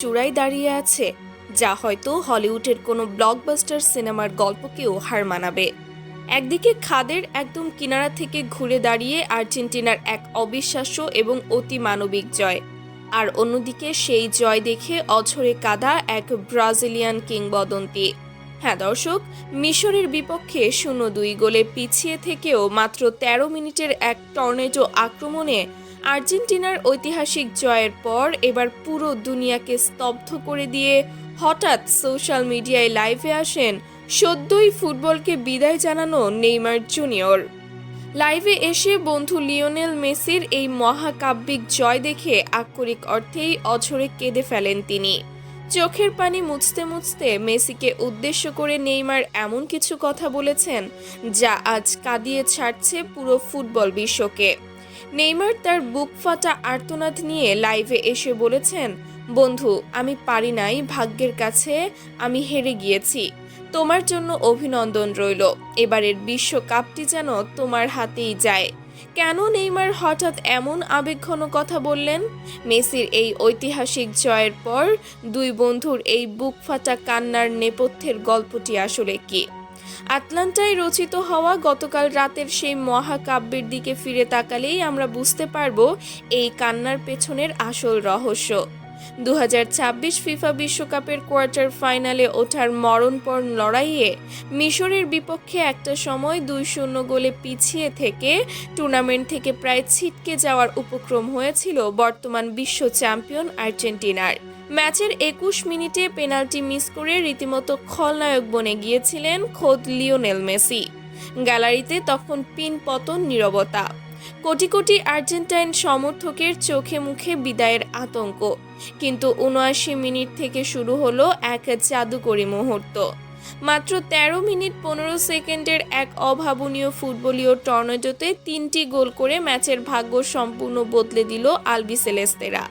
চূড়ায় দাঁড়িয়ে আছে, যা হয়তো হলিউডের কোনো ব্লকবাস্টার সিনেমার গল্পকেও হার মানাবে। একদিকে খাদের একদম কিনারা থেকে ঘুরে দাঁড়িয়ে আর্জেন্টিনার এক অবিশ্বাস্য এবং অতি মানবিক জয়, আর অন্যদিকে সেই জয় দেখে অঝরে কাঁদা এক ব্রাজিলিয়ান কিংবদন্তি। হ্যাঁ দর্শক, মিশরের বিপক্ষে 0-2 গোলে পিছিয়ে থেকেও মাত্র 13 মিনিটের এক টর্নেডো আক্রমণে আর্জেন্টিনার ঐতিহাসিক জয়ের পর এবার পুরো দুনিয়াকে স্তব্ধ করে দিয়ে হঠাৎ সোশ্যাল মিডিয়ায় লাইভে আসেন সদ্যই ফুটবলকে বিদায় জানানো নেইমার জুনিয়র। লাইভে এসে বন্ধু লিওনেল মেসির এই মহাকাব্যিক জয় দেখে আক্ষরিক অর্থেই অঝরে কেঁদে ফেলেন তিনি। চোখের পানি মুছতে মুছতে মেসিকে উদ্দেশ্য করে নেইমার এমন কিছু কথা বলেছেন যা আজ কাঁদিয়ে ছাড়ছে পুরো ফুটবল বিশ্বকে। নেইমার তার বুক ফাটা আর্তনাদ নিয়ে লাইভে এসে বলেছেন, বন্ধু, আমি পারি নাই, ভাগ্যের কাছে আমি হেরে গিয়েছি। তোমার জন্য অভিনন্দন রইল, এবারের বিশ্বকাপটি যেন তোমার হাতেই যায়। কেন নেইমার হঠাৎ এমন আবেগঘন কথা বললেন? মেসির এই ঐতিহাসিক জয়ের পর দুই বন্ধুর এই বুক ফাটা কান্নার নেপথ্যের গল্পটি আসলে কি? আটলান্টায় রচিত হওয়া গতকাল রাতের সেই মহাকাব্যের দিকে ফিরে তাকালেই আমরা বুঝতে পারব এই কান্নার পেছনের আসল রহস্য। 2026 ফিফা বিশ্বকাপের কোয়ার্টার ফাইনালে ওঠার মরণপণ লড়াইয়ে মিশরের বিপক্ষে একটা সময় 2-0 গোলে পিছিয়ে থেকে টুর্নামেন্ট থেকে প্রায় ছিটকে যাওয়ার উপক্রম হয়েছিল বর্তমান বিশ্ব চ্যাম্পিয়ন আর্জেন্টিনার। ম্যাচের 21 মিনিটে পেনাল্টি মিস করে রীতিমতো খলনায়ক বনে গিয়েছিলেন খোদ লিওনেল মেসি। গ্যালারিতে তখন পিন পতন নীরবতা, কোটি কোটি আর্জেন্টাইন সমর্থকের চোখে মুখে বিদায়ের আতঙ্ক। কিন্তু 79 মিনিট থেকে শুরু হলো এক জাদুকরী মুহূর্ত। মাত্র 13 মিনিট 15 সেকেন্ডের এক অভাবনীয় ফুটবলীয় টর্নেডোতে 3টি গোল করে ম্যাচের ভাগ্য সম্পূর্ণ বদলে দিল আলবিসেলেস্তেরা।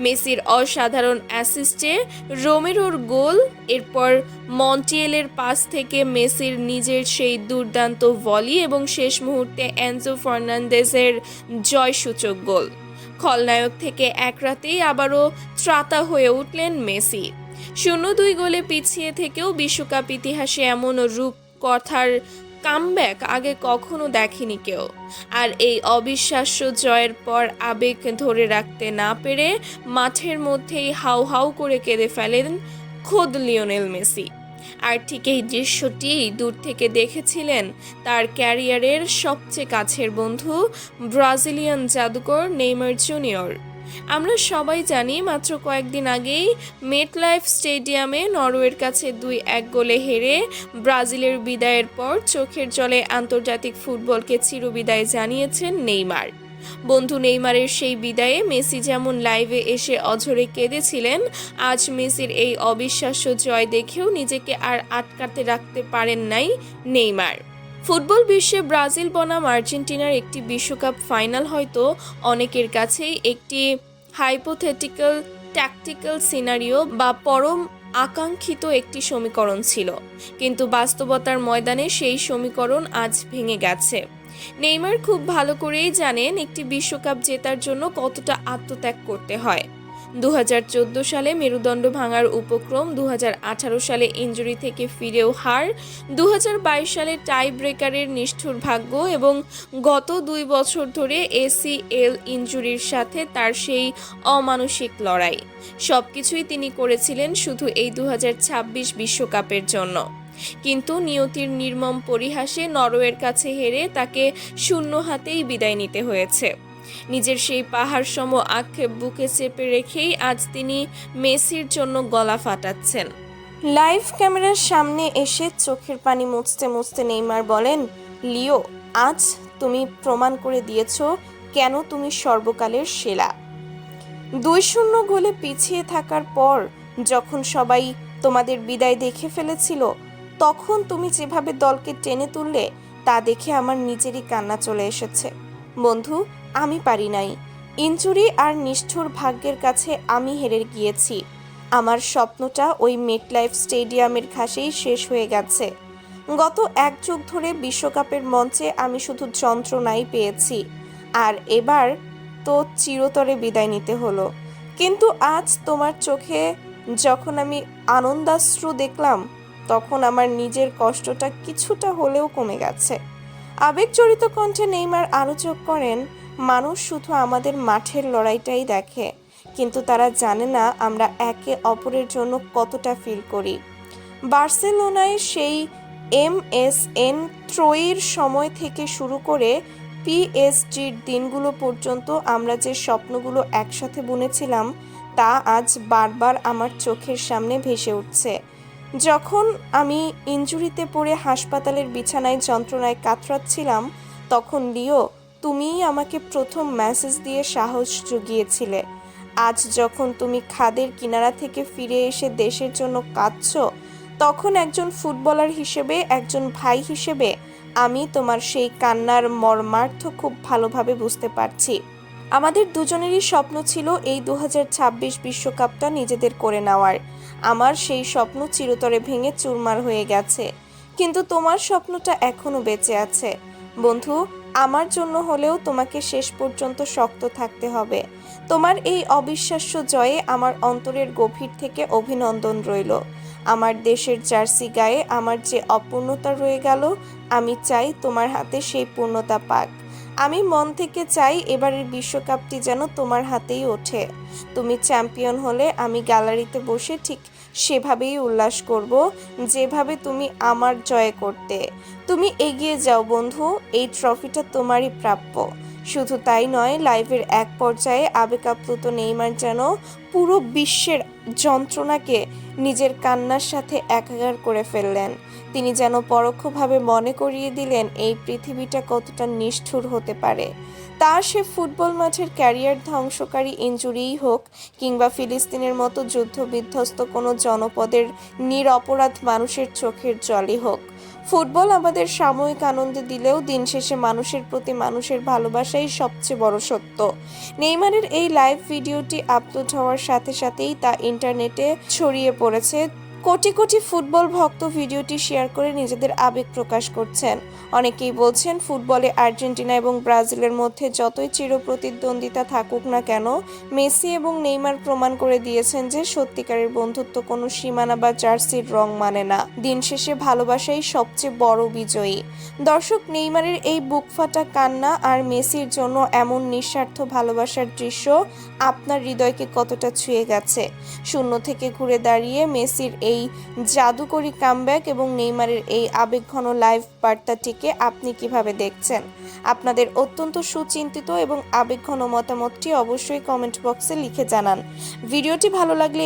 মেসির অসাধারণ অ্যাসিস্টে রোমেরোর গোল, এরপর মন্টিয়েলের পাস থেকে মেসির নিজের সেই দুর্দান্ত ভলি এবং শেষ মুহূর্তে এনজো ফার্নান্দেজের জয়সূচক গোল। খলনায়ক থেকে এক রাতেই আবারও ত্রাতা হয়ে উঠলেন মেসি। 0-2 গোলে পিছিয়ে থেকেও বিশ্বকাপ ইতিহাসে এমন রূপকথার কামব্যাক আগে কখনো দেখেনি কেউ। আর এই অবিশ্বাস্য জয়ের পর আবেগ ধরে রাখতে না পেরে মাঠের মধ্যেই হাউ হাউ করে কেঁদে ফেলেন খোদ লিওনেল মেসি। আর ঠিক এই দৃশ্যটি দূর থেকে দেখেছিলেন তার ক্যারিয়ারের সবচেয়ে কাছের বন্ধু ব্রাজিলিয়ান জাদুকর নেইমার জুনিয়র। আমরা সবাই জানি মাত্র কয়েকদিন আগেই মেটলাইফ স্টেডিয়ামে নরওয়ের কাছে 2-1 গোলে হেরে ব্রাজিলের বিদায়ের পর চোখের জলে আন্তর্জাতিক ফুটবলকে চিরবিদায় জানিয়েছেন নেইমার। বন্ধু নেইমারের সেই বিদায়ে মেসি যেমন লাইভে এসে অঝরে কেঁদেছিলেন, আজ মেসির এই অবিশ্বাস্য জয় দেখেও নিজেকে আর আটকাতে রাখতে পারেন নাই নেইমার। ফুটবল বিশ্বে ব্রাজিল বনাম আর্জেন্টিনার একটি বিশ্বকাপ ফাইনাল হয়তো অনেকের কাছেই একটি হাইপোথেটিক্যাল ট্যাকটিক্যাল সিনারিও বা পরম আকাঙ্ক্ষিত একটি সমীকরণ ছিল, কিন্তু বাস্তবতার ময়দানে সেই সমীকরণ আজ ভেঙে গেছে। নেইমার খুব ভালো করেই জানেন একটি বিশ্বকাপ জেতার জন্য কতটা আত্মত্যাগ করতে হয়। 2014 সালে মেরুদণ্ড ভাঙার উপক্রম, 2018 সালে ইনজুরি থেকে ফিরেও হার, 2022 সালে টাই ব্রেকারের নিষ্ঠুর ভাগ্য এবং গত 2 বছর ধরে ACL ইনজুরির সাথে তার সেই অমানসিক লড়াই, সবকিছুই তিনি করেছিলেন শুধু এই 2026 বিশ্বকাপের জন্য। কিন্তু নিয়তির নির্মম পরিহাসে নরওয়ের কাছে হেরে তাকে শূন্য হাতেই বিদায় নিতে হয়েছে। নিজের সেই পাহাড় সম আক্ষেপ বুকে চেপে রেখেই আজ তিনি মেসির জন্য গলা ফাটাচ্ছেন। লাইভ ক্যামেরার সামনে এসে চোখের পানি মুছতে মুছতে নেইমার বলেন, লিও, আজ তুমি প্রমাণ করে দিয়েছো কেন তুমি সর্বকালের সেরা। 2-0 গোলে পিছিয়ে থাকার পর যখন সবাই তোমাদের বিদায় দেখে ফেলেছিল, তখন তুমি যেভাবে দলকে টেনে তুললে তা দেখে আমার নিজেরই কান্না চলে এসেছে। বন্ধু, আমি পারি নাই, ইনজুরি আর নিষ্ঠুর ভাগ্যের কাছে আমি হেরে গিয়েছি। আমার স্বপ্নটা ওই মেটলাইফ স্টেডিয়ামের ঘাসেই শেষ হয়ে গেছে। গত 1 যুগ ধরে বিশ্বকাপের মঞ্চে আমি শুধু যন্ত্রণাই পেয়েছি, আর এবার তো চিরতরে বিদায় নিতে হলো। কিন্তু আজ তোমার চোখে যখন আমি আনন্দাশ্রু দেখলাম, তখন আমার নিজের কষ্টটা কিছুটা হলেও কমে গেছে। আবেগজড়িত কণ্ঠে নেইমার আরও যোগ করেন, মানুষ শুধু আমাদের মাঠের লড়াইটাই দেখে, কিন্তু তারা জানে না আমরা একে অপরের জন্য কতটা ফিল করি। বার্সেলোনায় সেই MSN ত্রয়ীর সময় থেকে শুরু করে পিএসজির দিনগুলো পর্যন্ত আমরা যে স্বপ্নগুলো একসাথে বুনেছিলাম, তা আজ বারবার আমার চোখের সামনে ভেসে উঠছে। যখন আমি ইনজুরিতে পড়ে হাসপাতালের বিছানায় যন্ত্রণায় কাতরাচ্ছিলাম, তখন লিও তুমিই আমাকে প্রথম মেসেজ দিয়ে সাহস জুগিয়েছিলে। আজ যখন তুমি খাদের কিনারা থেকে ফিরে এসে দেশের জন্য কাঁদছো, তখন একজন ফুটবলার হিসেবে, একজন ভাই হিসেবে আমি তোমার সেই কান্নার মর্মার্থ খুব ভালোভাবে বুঝতে পারছি। আমাদের দুজনেরই স্বপ্ন ছিল এই 2026 বিশ্বকাপটা নিজেদের করে নেওয়ার। আমার সেই স্বপ্ন চিরতরে ভেঙে চুরমার হয়ে গেছে, কিন্তু তোমার স্বপ্নটা এখনো বেঁচে আছে। বন্ধু, আমার জন্য হলেও তোমাকে শেষ পর্যন্ত শক্ত থাকতে হবে। তোমার এই অবিশ্বাস্য জয়ে আমার অন্তরের গভীর থেকে অভিনন্দন রইল। আমার দেশের জার্সি গায়ে আমার যে অপূর্ণতা রয়ে গেল, আমি চাই তোমার হাতে সেই পূর্ণতা পাক। আমি মন থেকে চাই এবারের বিশ্বকাপটি যেন তোমার হাতেই ওঠে। তুমি চ্যাম্পিয়ন হলে আমি গ্যালারিতে বসে ঠিক সেভাবেই উল্লাস করব, যেভাবে তুমি আমার জয় করতে। তুমি এগিয়ে যাও বন্ধু, এই ট্রফিটা তোমারই প্রাপ্য। শুধু তাই নয়, লাইভের এক পর্যায়ে আবেগাপ্লুত নেইমার যেন পুরো বিশ্বের যন্ত্রণাকে নিজের কান্নার সাথে একাকার করে ফেললেন। তিনি যেন পরোক্ষভাবে মনে করিয়ে দিলেন এই পৃথিবীটা কতটা নিষ্ঠুর হতে পারে। তা সে ফুটবল মাঠের ক্যারিয়ার ধ্বংসকারী ইনজুরিই হোক, কিংবা ফিলিস্তিনের মতো যুদ্ধবিধ্বস্ত কোনো জনপদের নিরপরাধ মানুষের চোখের জলই হোক। ফুটবল আমাদের সাময়িক আনন্দে দিলেও দিন শেষে মানুষের প্রতি মানুষের ভালোবাসাই সবচেয়ে বড় সত্য। নেইমারের এই লাইভ ভিডিওটি আপলোড হওয়ার সাথে সাথেই তা ইন্টারনেটে ছড়িয়ে পড়েছে। কোটি কোটি ফুটবল ভক্ত ভিডিওটি শেয়ার করে নিজেদের আবেগ প্রকাশ করছেন। অনেকেই বলছেন, ফুটবলে আর্জেন্টিনা এবং ব্রাজিলের মধ্যে যতই চিরপ্রতিদ্বন্দ্বিতা থাকুক না কেন, মেসি এবং নেইমার প্রমাণ করে দিয়েছেন যে সত্যিকারের বন্ধুত্ব কোনো সীমানা বা জার্সির রং মানে না। দিন শেষে ভালোবাসাই সবচেয়ে বড় বিজয়ী। দর্শক, নেইমারের এই বুকফাটা কান্না আর মেসির জন্য এমন নিঃস্বার্থ ভালোবাসার দৃশ্য আপনার হৃদয়কে কতটা ছুঁয়ে গেছে? শূন্য থেকে ঘুরে দাঁড়িয়ে মেসির এই জাদুকরী কামব্যাক এবং নেইমারের এই আবেগঘন লাইভ বার্তাটিকে আপনি কিভাবে দেখছেন? আপনাদের অত্যন্ত সুচিন্তিত এবং আবেগঘন মতামতটি অবশ্যই কমেন্ট বক্সে লিখে জানান। ভিডিওটি ভালো লাগলে